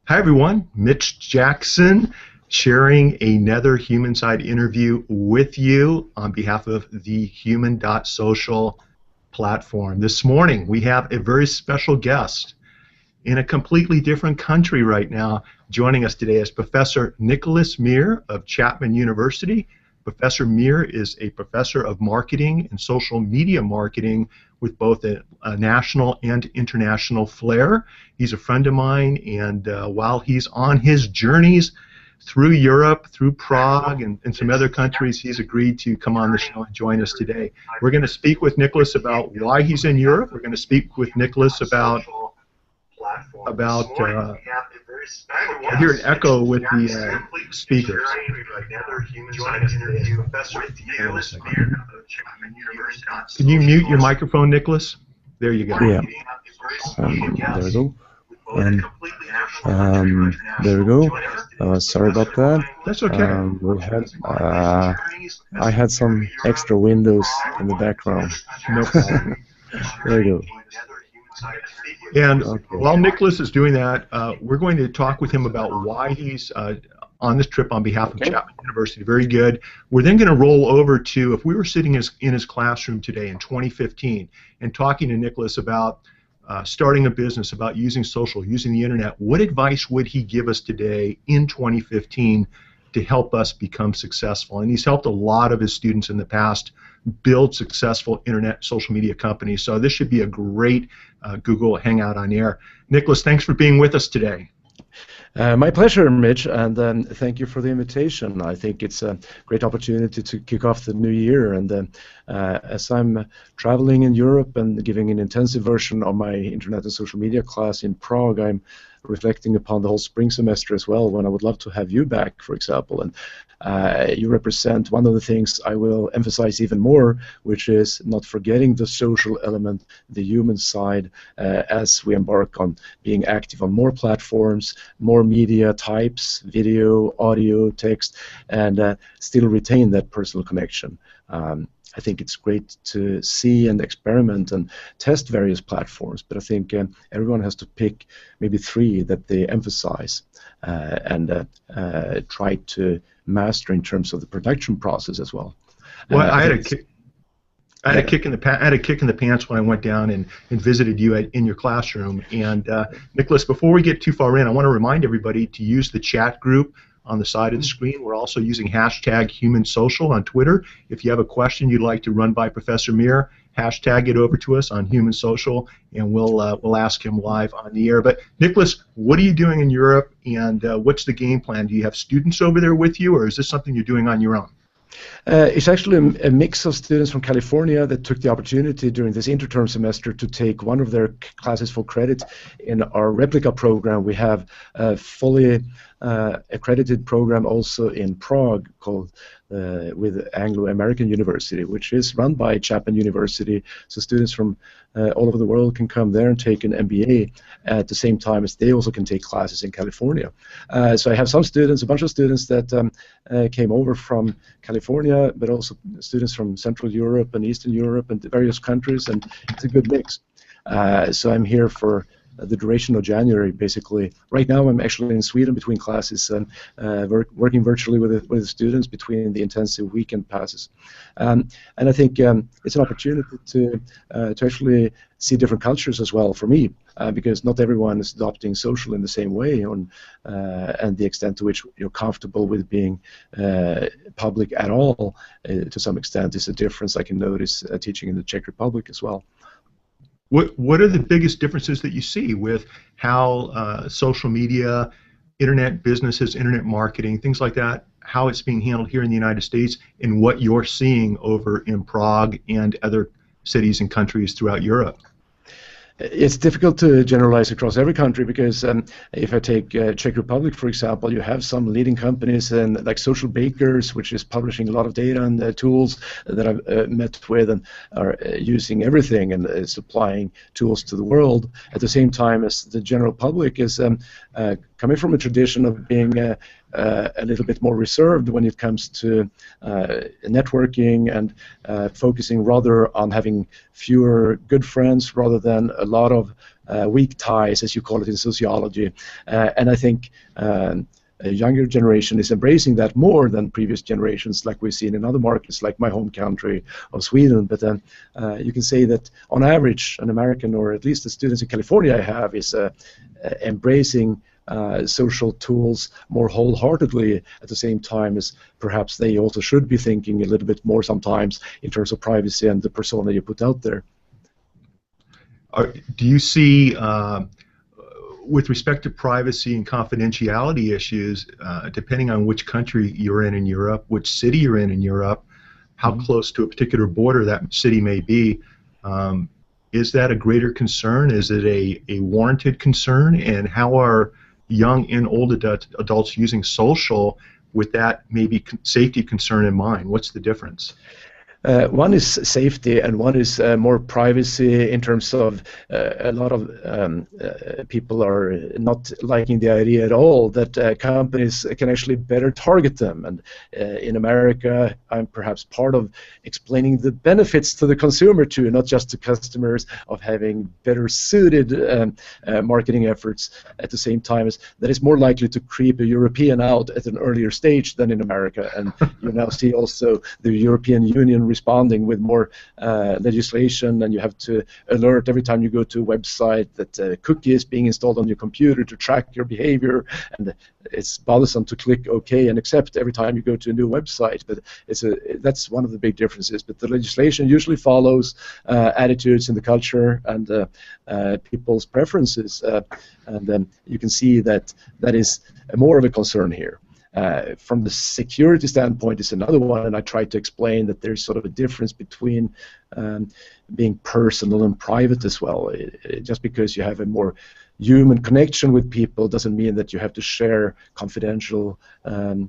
Hi everyone, Mitch Jackson sharing another Human Side interview with you on behalf of the Human.social platform. This morning we have a very special guest in a completely different country right now. Joining us today is Professor Niklas Myhr of Chapman University. Professor Mir is a professor of marketing and social media marketing with both a national and international flair. He's a friend of mine, and while he's on his journeys through Europe, through Prague, and some other countries, he's agreed to come on the show and join us today. We're going to speak with Niklas about why he's in Europe. We're going to speak with Niklas about I hear an echo with the speakers. Can you mute your microphone, Niklas? There you go. Yeah. There we go. There we go. Sorry about that. That's okay. I had some extra windows in the background. No problem. There you go. And while Niklas is doing that, we're going to talk with him about why he's on this trip on behalf of Chapman University. Very good. We're then going to roll over to, if we were sitting in his classroom today in 2015 and talking to Niklas about starting a business, about using social, using the internet, what advice would he give us today in 2015 to help us become successful? And he's helped a lot of his students in the past build successful internet social media companies. So this should be a great Google Hangout on air. Niklas, thanks for being with us today. My pleasure, Mitch, and thank you for the invitation. I think it's a great opportunity to kick off the new year, and as I'm traveling in Europe and giving an intensive version of my internet and social media class in Prague, I'm reflecting upon the whole spring semester as well, when I would love to have you back, for example. And you represent one of the things I will emphasize even more, which is not forgetting the social element, the human side, as we embark on being active on more platforms, more media types, video, audio, text, and still retain that personal connection. I think it's great to see and experiment and test various platforms, but I think everyone has to pick maybe three that they emphasize and try to master in terms of the production process as well. Well, I had a kick in the pants when I went down and visited you in your classroom. And Niklas, before we get too far in, I want to remind everybody to use the chat group on the side of the screen. We're also using hashtag HumanSocial on Twitter. If you have a question you'd like to run by Professor Mir, hashtag it over to us on HumanSocial, and we'll ask him live on the air. But Niklas, what are you doing in Europe, and what's the game plan? Do you have students over there with you, or is this something you're doing on your own? It's actually a mix of students from California that took the opportunity during this interterm semester to take one of their classes for credit in our replica program. We have a fully accredited program also in Prague called with Anglo-American University, which is run by Chapman University. So students from all over the world can come there and take an MBA at the same time as they also can take classes in California. So I have some students, a bunch of students that came over from California, but also students from Central Europe and Eastern Europe and various countries, and it's a good mix. So I'm here for the duration of January, basically. Right now I'm actually in Sweden between classes and working virtually with the students between the intensive weekend passes. And I think it's an opportunity to actually see different cultures as well for me, because not everyone is adopting social in the same way, and the extent to which you're comfortable with being public at all, to some extent, is a difference I can notice teaching in the Czech Republic as well. What are the biggest differences that you see with how social media, internet businesses, internet marketing, things like that, how it's being handled here in the United States, and what you're seeing over in Prague and other cities and countries throughout Europe? It's difficult to generalize across every country because if I take Czech Republic, for example, you have some leading companies and like Social Bakers, which is publishing a lot of data and tools that I've met with and are using everything and supplying tools to the world at the same time as the general public is coming from a tradition of being a little bit more reserved when it comes to networking and focusing rather on having fewer good friends rather than a lot of weak ties, as you call it in sociology. And I think a younger generation is embracing that more than previous generations, like we've seen in other markets, like my home country of Sweden. But you can say that on average, an American, or at least the students in California I have, is embracing social tools more wholeheartedly, at the same time as perhaps they also should be thinking a little bit more sometimes in terms of privacy and the persona you put out there. Do you see, with respect to privacy and confidentiality issues, depending on which country you're in Europe, which city you're in Europe, how close to a particular border that city may be, is that a greater concern? Is it a warranted concern? And how are young and old adults using social with that maybe safety concern in mind? What's the difference? One is safety, and one is more privacy, in terms of a lot of people are not liking the idea at all that companies can actually better target them. And in America, I'm perhaps part of explaining the benefits to the consumer too, not just to customers, of having better suited marketing efforts. At the same time, as that is more likely to creep a European out at an earlier stage than in America. And you now see also the European Union responding with more legislation, and you have to alert every time you go to a website that a cookie is being installed on your computer to track your behavior, and it's bothersome to click OK and accept every time you go to a new website. But that's one of the big differences. But the legislation usually follows attitudes in the culture and people's preferences, and then you can see that that is more of a concern here. From the security standpoint is another one, and I try to explain that there's sort of a difference between being personal and private as well. Just because you have a more human connection with people doesn't mean that you have to share confidential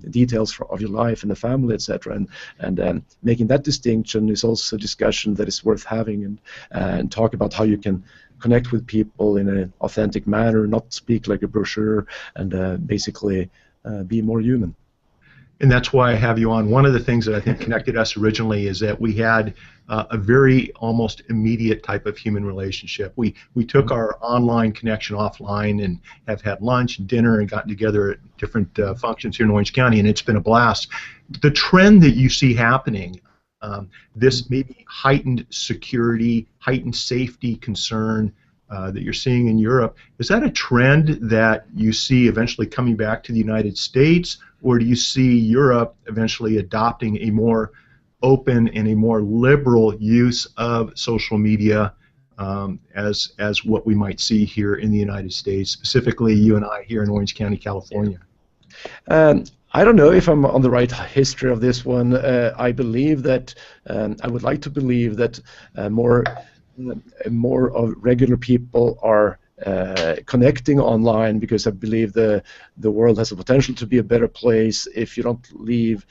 details of your life and the family, etc. And making that distinction is also a discussion that is worth having, and talk about how you can connect with people in an authentic manner, not speak like a brochure, and basically be more human. And that's why I have you on. One of the things that I think connected us originally is that we had a very almost immediate type of human relationship. We took our online connection offline and have had lunch and dinner and gotten together at different functions here in Orange County, and it's been a blast. The trend that you see happening, this maybe heightened security, heightened safety concern that you're seeing in Europe, is that a trend that you see eventually coming back to the United States, or do you see Europe eventually adopting a more open and a more liberal use of social media as what we might see here in the United States, specifically you and I here in Orange County, California? I don't know if I'm on the right history of this one. I believe that, I would like to believe that more of regular people are connecting online, because I believe the world has the potential to be a better place if you don't leave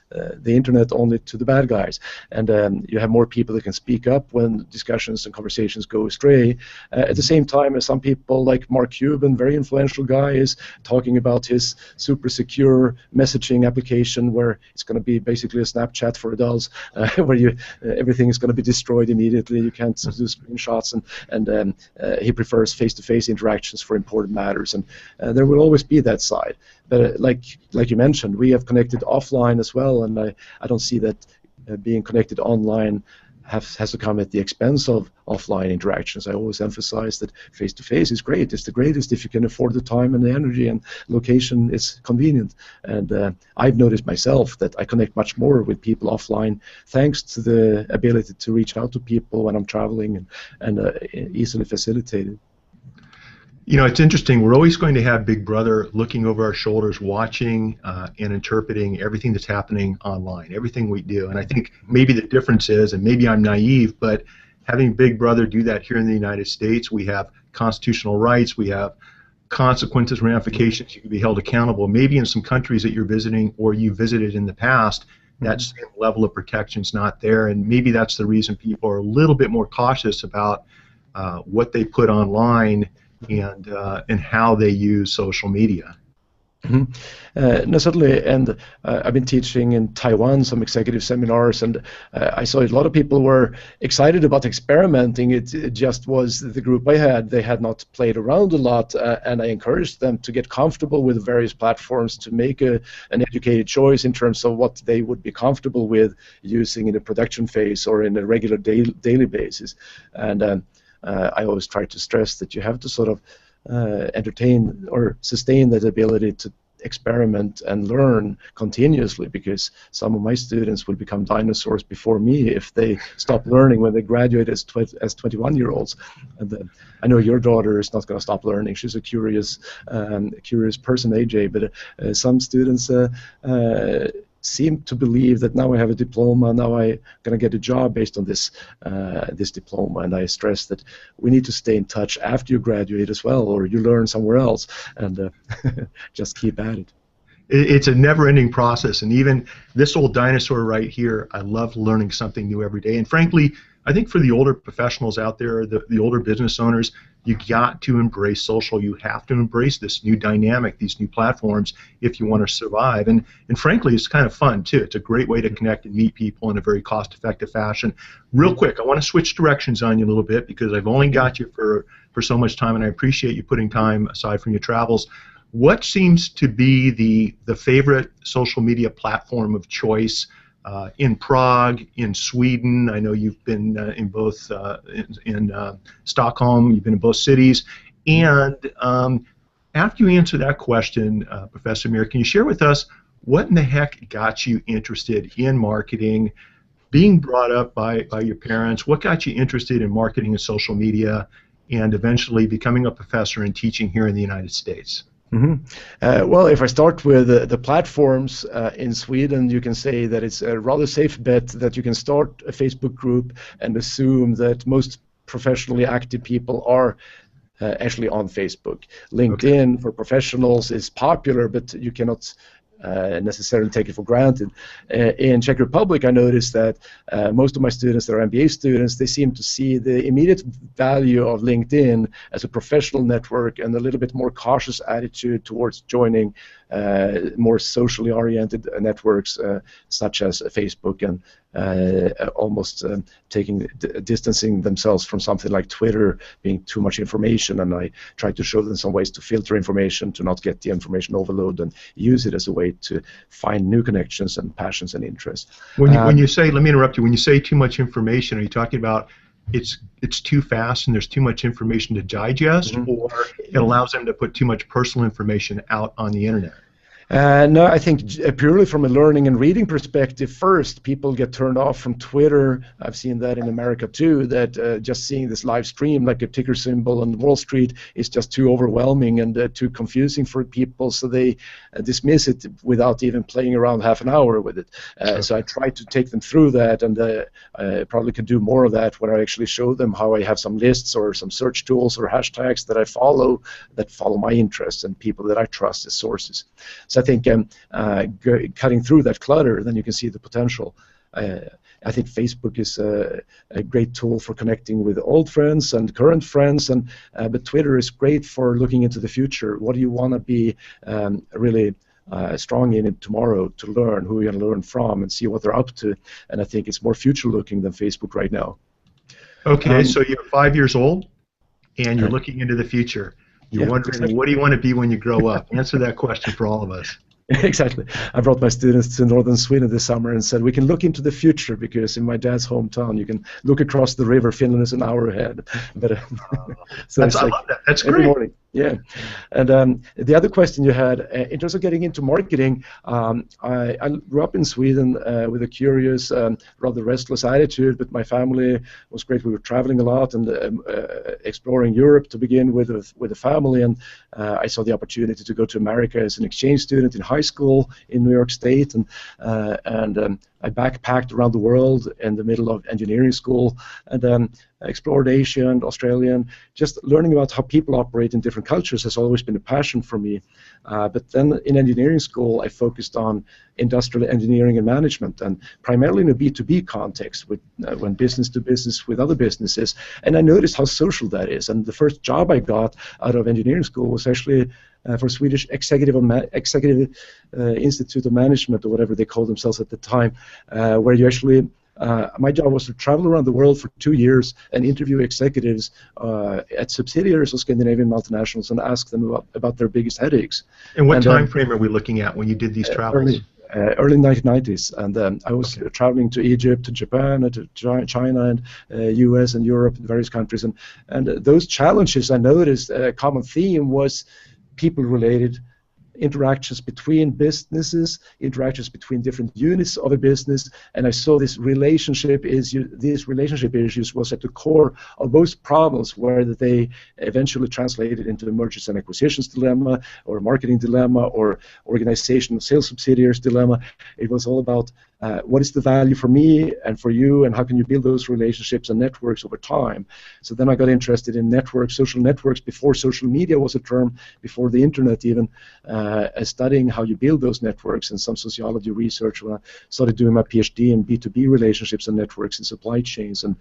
the internet only to the bad guys, and you have more people that can speak up when discussions and conversations go astray. At the same time, as some people like Mark Cuban, very influential guy, is talking about his super secure messaging application where it's going to be basically a Snapchat for adults, where everything is going to be destroyed immediately. You can't do screenshots, and he prefers face-to-face interactions for important matters, and there will always be that side. But like you mentioned, we have connected offline as well, and I don't see that being connected online has to come at the expense of offline interactions. I always emphasize that face-to-face is great. It's the greatest if you can afford the time and the energy, and location is convenient. And I've noticed myself that I connect much more with people offline thanks to the ability to reach out to people when I'm traveling and easily facilitated. You know, it's interesting. We're always going to have Big Brother looking over our shoulders, watching and interpreting everything that's happening online, everything we do. And I think maybe the difference is, and maybe I'm naive, but having Big Brother do that here in the United States, we have constitutional rights, we have consequences, ramifications, you can be held accountable. Maybe in some countries that you're visiting or you visited in the past, that same level of protection's not there, and maybe that's the reason people are a little bit more cautious about what they put online and how they use social media. Mhm. No, certainly, and I've been teaching in Taiwan some executive seminars, and I saw a lot of people were excited about experimenting. It just was the group I had; they had not played around a lot, and I encouraged them to get comfortable with various platforms to make an educated choice in terms of what they would be comfortable with using in a production phase or in a regular daily basis. And I always try to stress that you have to sort of entertain or sustain that ability to experiment and learn continuously, because some of my students will become dinosaurs before me if they stop learning when they graduate as 21-year-olds. And I know your daughter is not going to stop learning. She's a curious person, AJ, but some students seem to believe that now I have a diploma, now I'm going to get a job based on this diploma. And I stress that we need to stay in touch after you graduate as well, or you learn somewhere else, and just keep at it. It's a never-ending process, and even this old dinosaur right here, I love learning something new every day. And frankly, I think for the older professionals out there, the older business owners, you got to embrace social. You have to embrace this new dynamic, these new platforms, if you want to survive. And frankly, it's kind of fun too. It's a great way to connect and meet people in a very cost-effective fashion. Real quick, I want to switch directions on you a little bit because I've only got you for so much time, and I appreciate you putting time aside from your travels. What seems to be the favorite social media platform of choice in Prague, in Sweden? I know you've been in both in Stockholm. You've been in both cities. And after you answer that question, Professor Mir, can you share with us what in the heck got you interested in marketing, being brought up by your parents? What got you interested in marketing and social media, and eventually becoming a professor and teaching here in the United States? Mm-hmm. Well, if I start with the platforms in Sweden, you can say that it's a rather safe bet that you can start a Facebook group and assume that most professionally active people are actually on Facebook. LinkedIn for professionals is popular, but you cannot necessarily take it for granted. In Czech Republic, I noticed that most of my students that are MBA students, they seem to see the immediate value of LinkedIn as a professional network and a little bit more cautious attitude towards joining more socially oriented networks such as Facebook, and almost distancing themselves from something like Twitter being too much information. And I try to show them some ways to filter information, to not get the information overload, and use it as a way to find new connections and passions and interests. When you say, let me interrupt you, when you say too much information, are you talking about it's too fast and there's too much information to digest, or it allows them to put too much personal information out on the internet? No, I think purely from a learning and reading perspective, first, people get turned off from Twitter. I've seen that in America too, that just seeing this live stream like a ticker symbol on Wall Street is just too overwhelming and too confusing for people, so they dismiss it without even playing around half an hour with it. So I try to take them through that, and I probably could do more of that when I actually show them how I have some lists or some search tools or hashtags that I follow that follow my interests and people that I trust as sources. So I think cutting through that clutter, then you can see the potential. I think Facebook is a great tool for connecting with old friends and current friends, and but Twitter is great for looking into the future. What do you want to be really strong in it tomorrow to learn, who you're going to learn from, and see what they're up to. And I think it's more future-looking than Facebook right now. Okay, so you're 5 years old, and you're looking into the future. You're wondering, what do you want to be when you grow up? Answer that question for all of us. Exactly. I brought my students to northern Sweden this summer and said we can look into the future, because in my dad's hometown you can look across the river. Finland is an hour ahead. But so I love that. That's great. Morning. Yeah. And the other question you had, in terms of getting into marketing, I grew up in Sweden with a curious, rather restless attitude, but my family was great. We were traveling a lot and exploring Europe to begin with the family, and I saw the opportunity to go to America as an exchange student in high school in New York State, and I backpacked around the world in the middle of engineering school, and explored Asia and Australia, and just learning about how people operate in different cultures has always been a passion for me. But then in engineering school, I focused on industrial engineering and management, and primarily in a B2B context, with when business to business with other businesses. And I noticed how social that is. And the first job I got out of engineering school was actually for Swedish Executive Institute of Management, or whatever they called themselves at the time, where you actually my job was to travel around the world for 2 years and interview executives at subsidiaries of Scandinavian multinationals and ask them about their biggest headaches. And what time frame are we looking at when you did these travels? Early 1990s, and I was traveling to Egypt, to Japan, and to China, and U.S. and Europe, and various countries, and those challenges, I noticed a common theme was people-related interactions between businesses, interactions between different units of a business, and I saw these relationship issues was at the core of both problems, where they eventually translated into the mergers and acquisitions dilemma, or marketing dilemma, or organizational sales subsidiaries dilemma. It was all about what is the value for me and for you, and how can you build those relationships and networks over time. So then I got interested in networks, social networks, before social media was a term, before the internet even, studying how you build those networks, and some sociology research when I started doing my Ph.D. in B2B relationships and networks and supply chains, and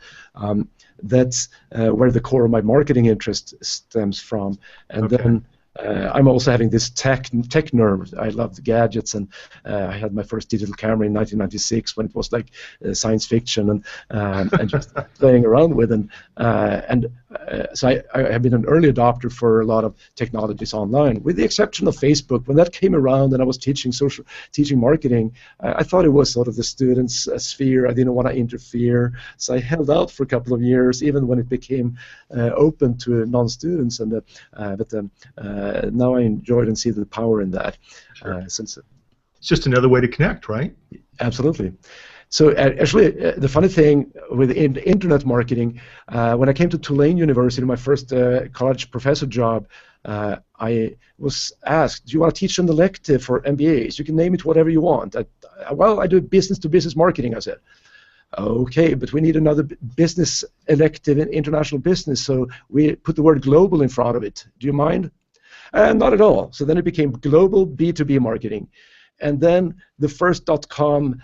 that's where the core of my marketing interest stems from. And then I'm also having this tech nerve. I loved gadgets, and I had my first digital camera in 1996 when it was like science fiction, and just playing around with it. So I have been an early adopter for a lot of technologies online, with the exception of Facebook. When that came around and I was teaching marketing, I thought it was sort of the students' sphere. I didn't want to interfere, so I held out for a couple of years, even when it became open to non-students. But now I enjoyed and see the power in that. Since it's just another way to connect, right? Absolutely. So actually, the funny thing with internet marketing, when I came to Tulane University, my first college professor job, I was asked, do you want to teach an elective for MBAs? You can name it whatever you want. Well, I do business-to-business marketing, I said. Okay, but we need another business elective in international business, so we put the word global in front of it. Do you mind? Not at all. So then it became global B2B marketing. And then the first .com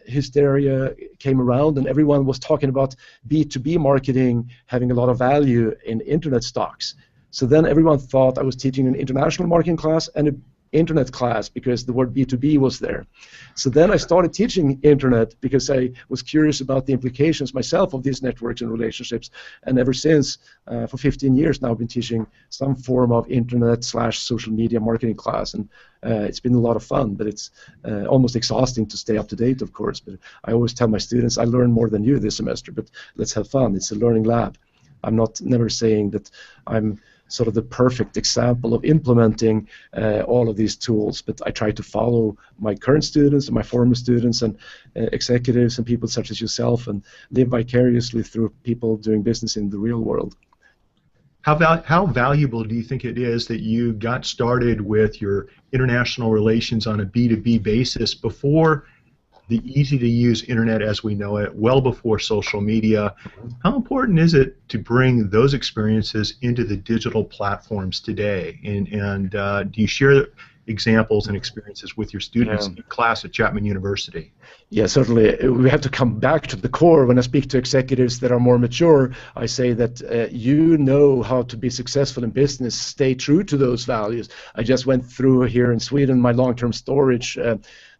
hysteria came around, and everyone was talking about B2B marketing having a lot of value in internet stocks. So then everyone thought I was teaching an international marketing class and an internet class, because the word B2B was there. So then I started teaching internet because I was curious about the implications myself of these networks and relationships. And ever since, for 15 years now, I've been teaching some form of internet/social media marketing class. And it's been a lot of fun, but it's almost exhausting to stay up to date, of course. But I always tell my students, I learned more than you this semester, but let's have fun. It's a learning lab. I'm never saying that I'm sort of the perfect example of implementing all of these tools, but I try to follow my current students and my former students and executives and people such as yourself, and live vicariously through people doing business in the real world. How valuable do you think it is that you got started with your international relations on a B2B basis before the easy-to-use internet as we know it, well before social media? How important is it to bring those experiences into the digital platforms today? And do you share examples and experiences with your students in class at Chapman University? Yeah, certainly. We have to come back to the core. When I speak to executives that are more mature, I say that you know how to be successful in business. Stay true to those values. I just went through here in Sweden my long-term storage,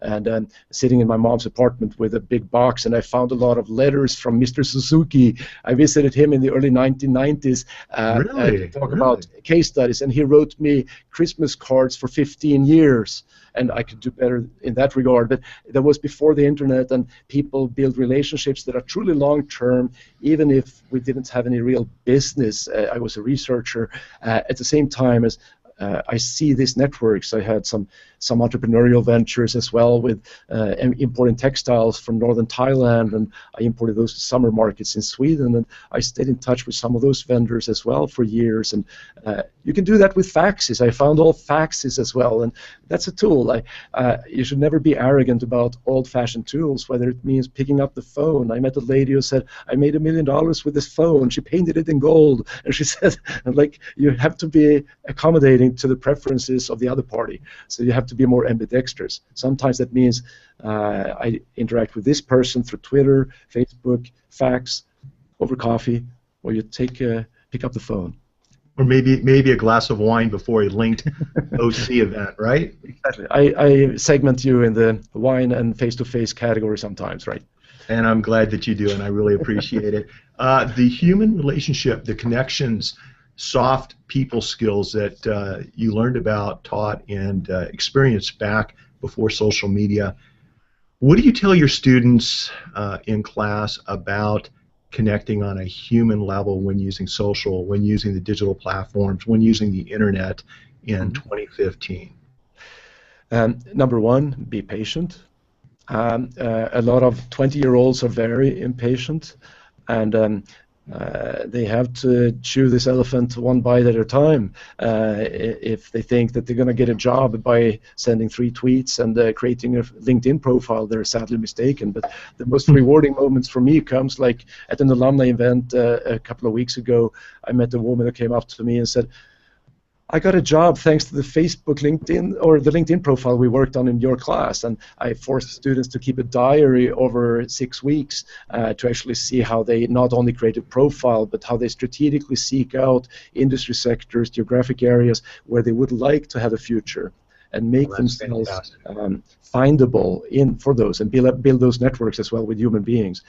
and sitting in my mom's apartment with a big box, and I found a lot of letters from Mr. Suzuki. I visited him in the early 1990s to talk about case studies, and he wrote me Christmas cards for 15 years. And I could do better in that regard, but that was before the internet, and people build relationships that are truly long-term, even if we didn't have any real business. I was a researcher at the same time as I see these networks. I had some entrepreneurial ventures as well with importing textiles from northern Thailand, and I imported those to summer markets in Sweden, and I stayed in touch with some of those vendors as well for years. And You can do that with faxes. I found all faxes as well, and that's a tool. You should never be arrogant about old-fashioned tools, whether it means picking up the phone. I met a lady who said, I made $1 million with this phone. She painted it in gold. And she said, like, you have to be accommodating to the preferences of the other party. So you have to be more ambidextrous. Sometimes that means I interact with this person through Twitter, Facebook, fax, over coffee, or you pick up the phone. Or maybe a glass of wine before a linked OC event, right? Exactly. I segment you in the wine and face-to-face category sometimes, right? And I'm glad that you do, and I really appreciate it. The human relationship, the connections, soft people skills that you learned about, taught, and experienced back before social media. What do you tell your students in class about connecting on a human level when using social, when using the digital platforms, when using the internet in 2015? Number one, be patient. A lot of 20-year-olds are very impatient, and they have to chew this elephant one bite at a time. If they think that they're going to get a job by sending 3 tweets and creating a LinkedIn profile, they're sadly mistaken. But the most rewarding moments for me comes like at an alumni event a couple of weeks ago. I met a woman who came up to me and said, I got a job thanks to the Facebook, LinkedIn, or the LinkedIn profile we worked on in your class, and I forced students to keep a diary over 6 weeks to actually see how they not only create a profile, but how they strategically seek out industry sectors, geographic areas where they would like to have a future, and make themselves findable for those, and build those networks as well with human beings.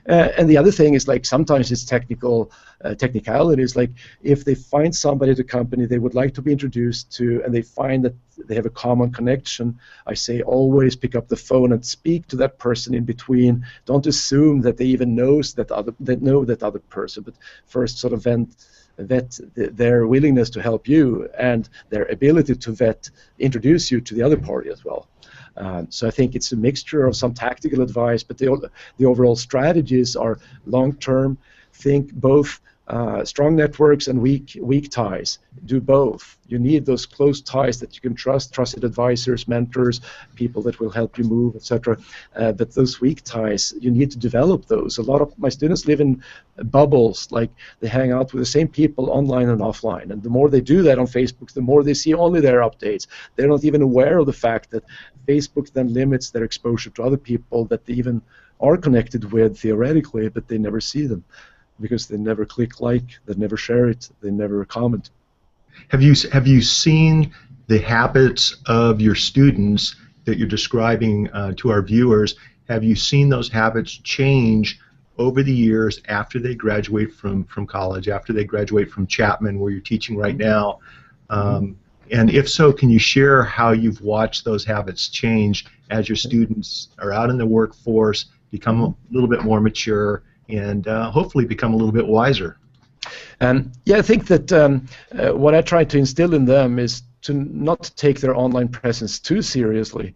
And the other thing is, like, sometimes it's technicalities, like if they find somebody at a company they would like to be introduced to, and they find that they have a common connection, I say always pick up the phone and speak to that person in between. Don't assume that they even know that other person, but first sort of vet their willingness to help you and their ability to introduce you to the other party as well. So I think it's a mixture of some tactical advice, but the overall strategies are long-term. Think both strong networks and weak ties. Do both. You need those close ties that you can trust, trusted advisors, mentors, people that will help you move, etc. But those weak ties, you need to develop those. A lot of my students live in bubbles, like they hang out with the same people online and offline. And the more they do that on Facebook, the more they see only their updates. They're not even aware of the fact that Facebook then limits their exposure to other people that they even are connected with theoretically, but they never see them, because they never click like, they never share it, they never comment. Have you seen the habits of your students that you're describing to our viewers? Have you seen those habits change over the years after they graduate from college, after they graduate from Chapman, where you're teaching right now? And if so, can you share how you've watched those habits change as your students are out in the workforce, become a little bit more mature, and hopefully become a little bit wiser? Yeah, I think that what I try to instill in them is to not take their online presence too seriously,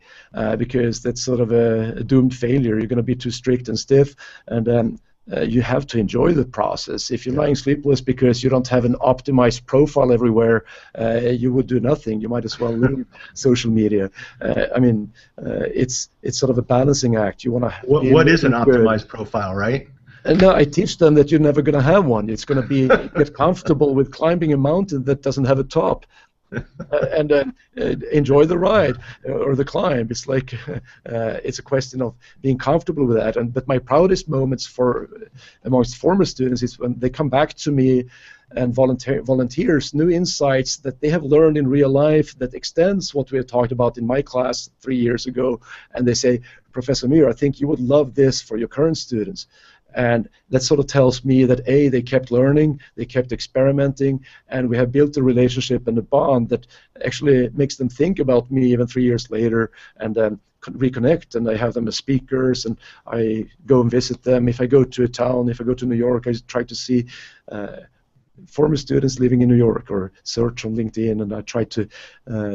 because that's sort of a doomed failure. You're going to be too strict and stiff, and you have to enjoy the process. If you're lying sleepless because you don't have an optimized profile everywhere, you would do nothing. You might as well leave social media. I mean, it's sort of a balancing act. You want to. What is an optimized profile, right? No, I teach them that you're never going to have one. It's going to be get comfortable with climbing a mountain that doesn't have a top, and enjoy the ride or the climb. It's like it's a question of being comfortable with that. But my proudest moments amongst former students is when they come back to me and volunteers new insights that they have learned in real life that extends what we had talked about in my class 3 years ago, and they say, Professor Mir, I think you would love this for your current students. And that sort of tells me that A, they kept learning, they kept experimenting, and we have built a relationship and a bond that actually makes them think about me even 3 years later, and then reconnect. And I have them as speakers, and I go and visit them. If I go to a town, if I go to New York, I try to see former students living in New York, or search on LinkedIn, and I try to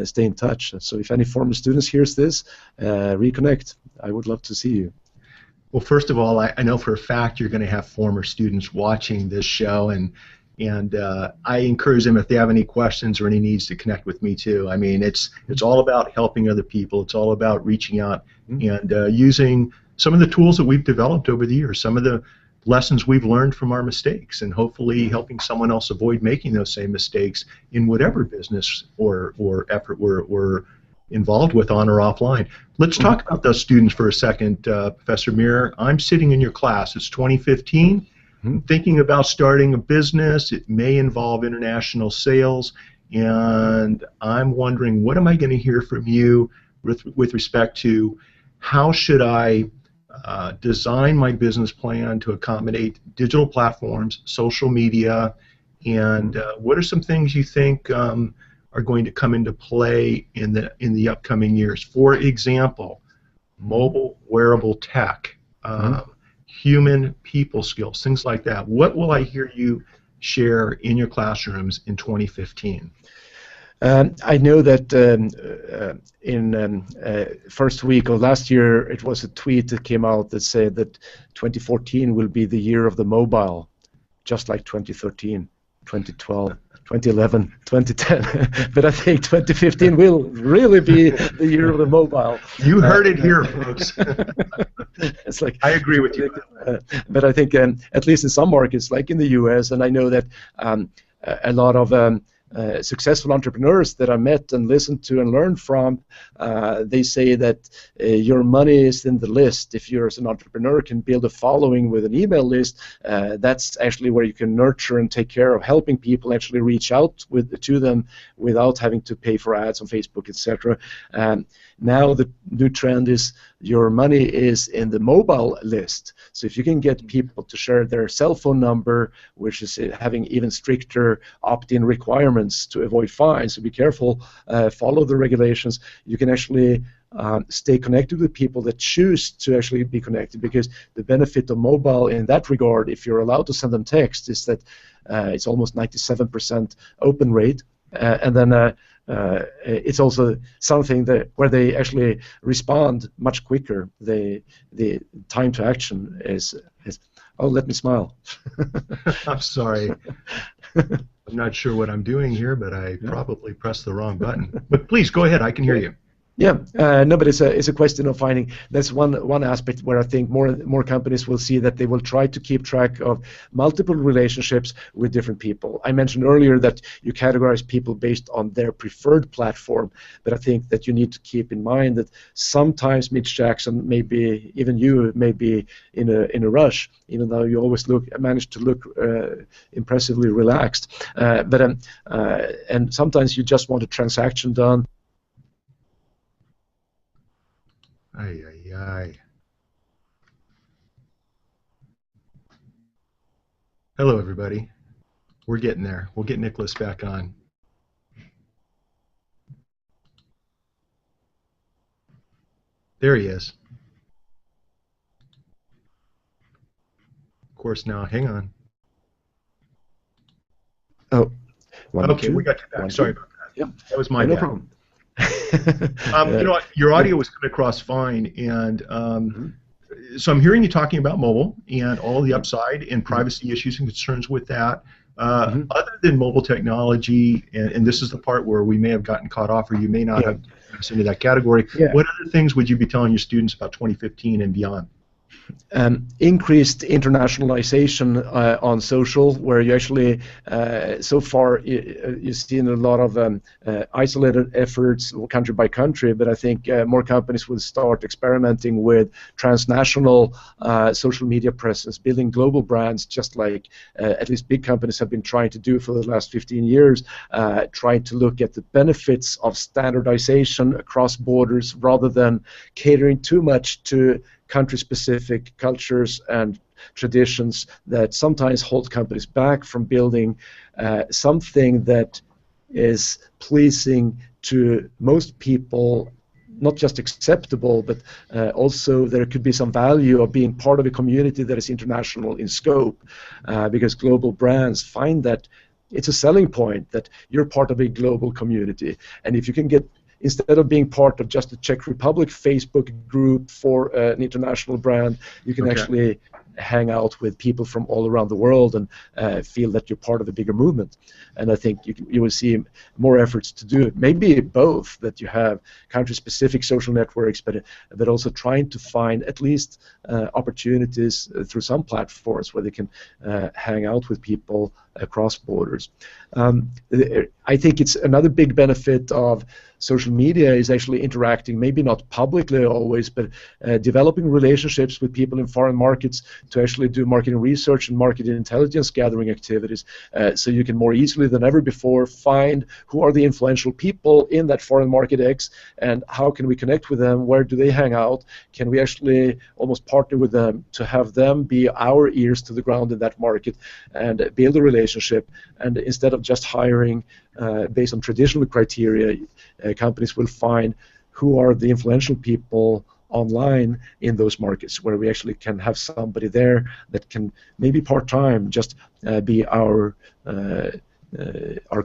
stay in touch. So if any former students hears this, reconnect. I would love to see you. Well, first of all, I know for a fact you're going to have former students watching this show, and And I encourage them, if they have any questions or any needs, to connect with me too. I mean, it's all about helping other people. It's all about reaching out and using some of the tools that we've developed over the years, some of the lessons we've learned from our mistakes, and hopefully helping someone else avoid making those same mistakes in whatever business or effort we're involved with, on or offline. Let's talk about those students for a second, Professor Mir. I'm sitting in your class. It's 2015. I'm thinking about starting a business. It may involve international sales, and I'm wondering, what am I going to hear from you with respect to how should I design my business plan to accommodate digital platforms, social media, and what are some things you think are going to come into play in the upcoming years? For example, mobile wearable tech, human people skills, things like that. What will I hear you share in your classrooms in 2015? I know that in first week of last year, it was a tweet that came out that said that 2014 will be the year of the mobile, just like 2013, 2012, 2011, 2010. But I think 2015 will really be the year of the mobile. You heard it here, folks. It's like, I agree with you. But I think at least in some markets, like in the U.S., and I know that a lot of successful entrepreneurs that I met and listened to and learned from, they say that your money is in the list. If you as an entrepreneur can build a following with an email list, that's actually where you can nurture and take care of helping people actually reach out to them without having to pay for ads on Facebook, etc. Now the new trend is your money is in the mobile list. So if you can get people to share their cell phone number, which is having even stricter opt-in requirements to avoid fines, so be careful, follow the regulations, you can actually stay connected with people that choose to actually be connected, because the benefit of mobile in that regard, if you're allowed to send them text, is that it's almost 97% open rate, and then it's also something that where they actually respond much quicker. The time to action is oh, let me smile. I'm sorry. I'm not sure what I'm doing here, but I probably pressed the wrong button. But please go ahead. I can hear you. Yeah, no, but it's a question of finding. That's one aspect where I think more companies will see that they will try to keep track of multiple relationships with different people. I mentioned earlier that you categorize people based on their preferred platform, but I think that you need to keep in mind that sometimes Mitch Jackson, maybe even you, may be in a rush, even though you always manage to look impressively relaxed. And sometimes you just want a transaction done. Ay, ay, ay. Hello, everybody. We're getting there. We'll get Niklas back on. There he is. Of course, now, hang on. Oh, okay, we got you back. Sorry about that. Yeah, that was my no bad. problem. You know, your audio was coming across fine, and so I'm hearing you talking about mobile and all the upside and privacy issues and concerns with that. Other than mobile technology, and this is the part where we may have gotten caught off, or you may not have us into that category. What other things would you be telling your students about 2015 and beyond? Increased internationalization on social, where you actually, so far, you've seen a lot of isolated efforts country by country, but I think more companies will start experimenting with transnational social media presence, building global brands, just like at least big companies have been trying to do for the last 15 years, trying to look at the benefits of standardization across borders rather than catering too much to country-specific cultures and traditions that sometimes hold companies back from building something that is pleasing to most people, not just acceptable, but also there could be some value of being part of a community that is international in scope, because global brands find that it's a selling point that you're part of a global community. And if you can get, instead of being part of just the Czech Republic Facebook group for an international brand, you can actually hang out with people from all around the world and feel that you're part of a bigger movement. And I think you will see more efforts to do it. Maybe both, that you have country-specific social networks, but also trying to find at least opportunities through some platforms where they can hang out with people across borders. I think it's another big benefit of social media is actually interacting, maybe not publicly always, but developing relationships with people in foreign markets to actually do marketing research and market intelligence gathering activities, so you can more easily than ever before find who are the influential people in that foreign market X and how can we connect with them, where do they hang out, can we actually almost partner with them to have them be our ears to the ground in that market and build a relationship. And instead of just hiring based on traditional criteria, companies will find who are the influential people online in those markets where we actually can have somebody there that can maybe part-time just be our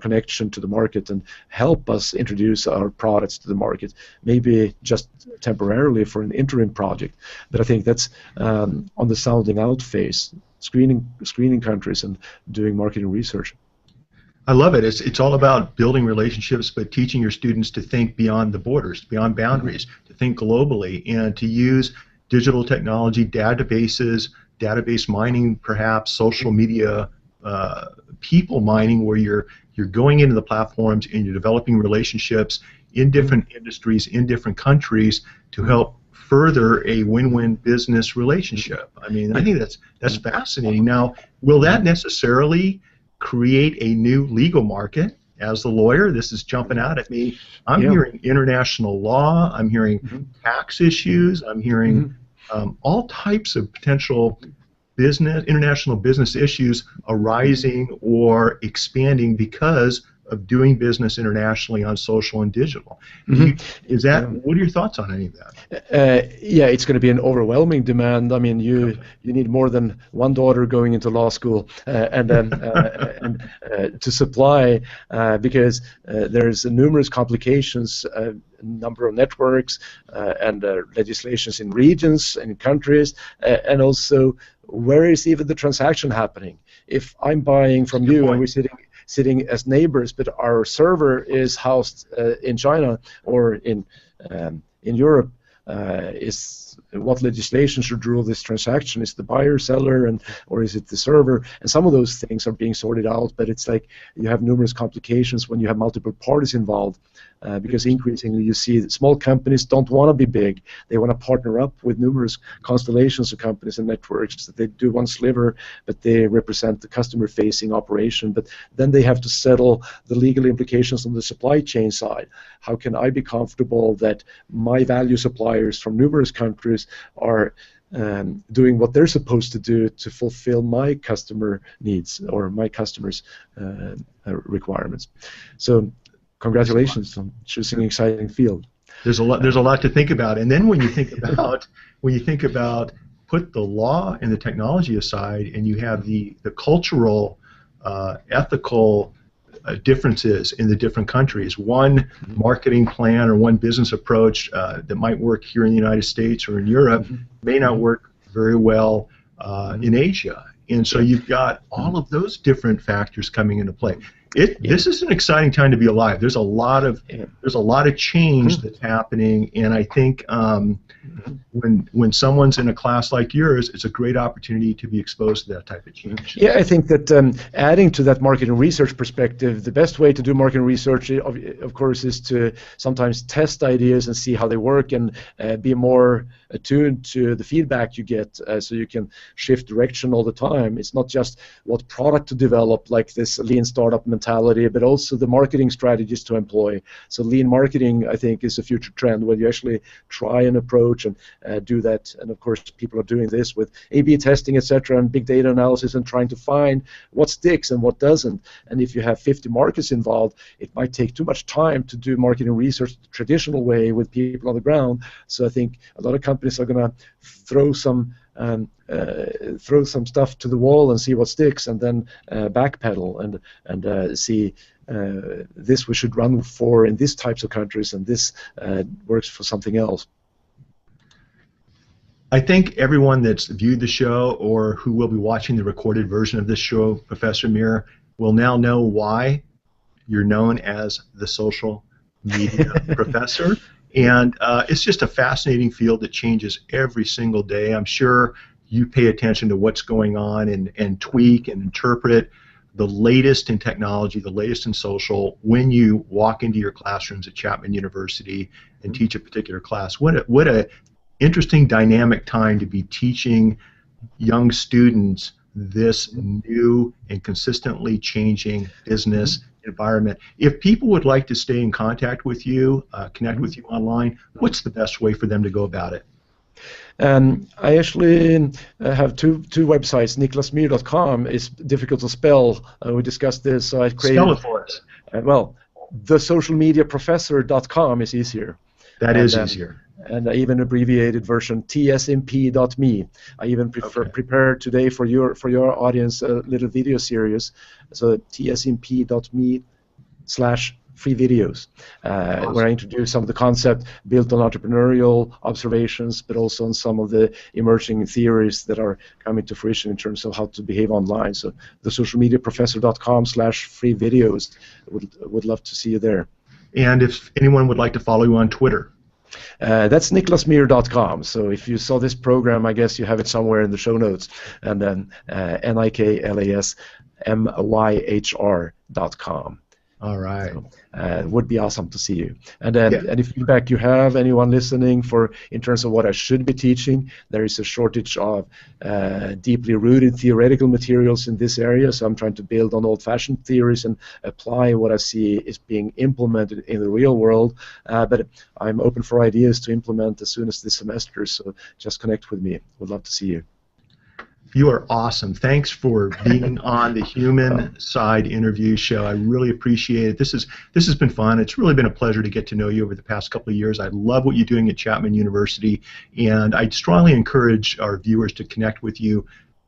connection to the market and help us introduce our products to the market, maybe just temporarily for an interim project. But I think that's on the sounding out phase, screening countries and doing marketing research. I love it. It's all about building relationships, but teaching your students to think beyond the borders, beyond boundaries, to think globally, and to use digital technology, databases, database mining, perhaps social media, people mining, where you're going into the platforms and you're developing relationships in different industries, in different countries, to help further a win-win business relationship. I mean, I think that's fascinating. Now, will that necessarily create a new legal market? As the lawyer, this is jumping out at me. I'm hearing international law, I'm hearing tax issues, I'm hearing all types of potential international business issues arising or expanding because of doing business internationally on social and digital. What are your thoughts on any of that? Yeah, it's going to be an overwhelming demand. I mean, you need more than one daughter going into law school and then to supply because there's numerous complications, number of networks and legislations in regions and countries, and also where is even the transaction happening? If I'm buying from you and we're sitting as neighbors, but our server is housed in China or in Europe, is what legislation should rule this transaction? Is the buyer, seller, or is it the server? And some of those things are being sorted out, but it's like you have numerous complications when you have multiple parties involved, because increasingly you see that small companies don't want to be big. They want to partner up with numerous constellations of companies and networks that they do one sliver, but they represent the customer-facing operation. But then they have to settle the legal implications on the supply chain side. How can I be comfortable that my value suppliers from numerous countries are doing what they're supposed to do to fulfill my customer needs or my customers' requirements? So congratulations on choosing an exciting field. There's a lot to think about. And then when you think about put the law and the technology aside, and you have the cultural, ethical differences in the different countries. One marketing plan or one business approach that might work here in the United States or in Europe may not work very well in Asia. And so you've got all of those different factors coming into play. This is an exciting time to be alive. There's a lot of change that's happening, and I think when someone's in a class like yours, it's a great opportunity to be exposed to that type of change. Yeah, I think that adding to that marketing research perspective, the best way to do marketing research, of course, is to sometimes test ideas and see how they work and be more attuned to the feedback you get, so you can shift direction all the time. It's not just what product to develop, like this lean startup mentality, but also the marketing strategies to employ. So lean marketing, I think, is a future trend where you actually try an approach and do that. And of course, people are doing this with A/B testing, etc., and big data analysis, and trying to find what sticks and what doesn't. And if you have 50 markets involved, it might take too much time to do marketing research the traditional way with people on the ground. So I think a lot of companies are going to throw some stuff to the wall and see what sticks, and then backpedal and see this we should run for in these types of countries, and this works for something else. I think everyone that's viewed the show or who will be watching the recorded version of this show, Professor Mir, will now know why you're known as the social media professor. And it's just a fascinating field that changes every single day. I'm sure you pay attention to what's going on and tweak and interpret the latest in technology, the latest in social, when you walk into your classrooms at Chapman University and teach a particular class. What a interesting dynamic time to be teaching young students this new and consistently changing business environment. If people would like to stay in contact with you, connect with you online, what's the best way for them to go about it? I actually have two websites. Niklasmyhr.com is difficult to spell. We discussed this, so I created. Spell it for us. Well, thesocialmediaprofessor.com is easier. That is easier. And I even abbreviated version tsmp.me. I even prepared today for your audience a little video series. So tsmp.me/free videos, awesome. Where I introduce some of the concept built on entrepreneurial observations, but also on some of the emerging theories that are coming to fruition in terms of how to behave online. So thesocialmediaprofessor.com/free videos. Would love to see you there. And if anyone would like to follow you on Twitter? That's niklasmyhr.com. So if you saw this program, I guess you have it somewhere in the show notes. And then niklasmyhr.com. All right. So, it would be awesome to see you. And then any feedback you have, anyone listening, in terms of what I should be teaching, there is a shortage of deeply rooted theoretical materials in this area. So I'm trying to build on old-fashioned theories and apply what I see is being implemented in the real world. But I'm open for ideas to implement as soon as this semester. So just connect with me. Would love to see you. You are awesome. Thanks for being on the Human Side Interview Show. I really appreciate it. This has been fun. It's really been a pleasure to get to know you over the past couple of years. I love what you're doing at Chapman University, and I strongly encourage our viewers to connect with you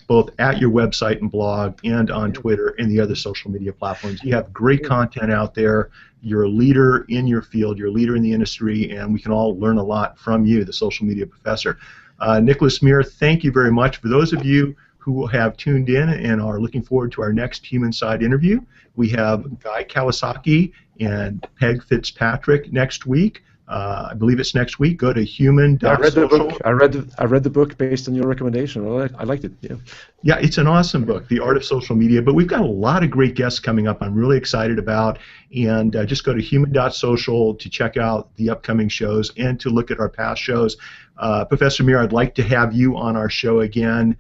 both at your website and blog and on Twitter and the other social media platforms. You have great content out there. You're a leader in your field. You're a leader in the industry, and we can all learn a lot from you, the social media professor. Niklas Myhr, thank you very much. For those of you who have tuned in and are looking forward to our next Human Side interview, we have Guy Kawasaki and Peg Fitzpatrick next week. I believe it's next week. Go to human.social. I read the book based on your recommendation. I liked it. Yeah. Yeah, it's an awesome book, The Art of Social Media. But we've got a lot of great guests coming up I'm really excited about. And just go to human.social to check out the upcoming shows and to look at our past shows. Professor Mir, I'd like to have you on our show again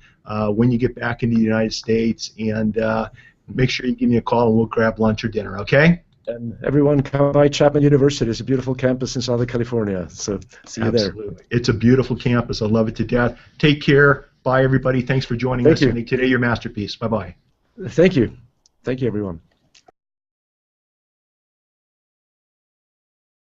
when you get back into the United States. And make sure you give me a call and we'll grab lunch or dinner, okay? And everyone come by Chapman University. It's a beautiful campus in Southern California. So see you there. Absolutely. It's a beautiful campus. I love it to death. Take care. Bye, everybody. Thanks for joining us. Today, your masterpiece. Bye-bye. Thank you. Thank you, everyone.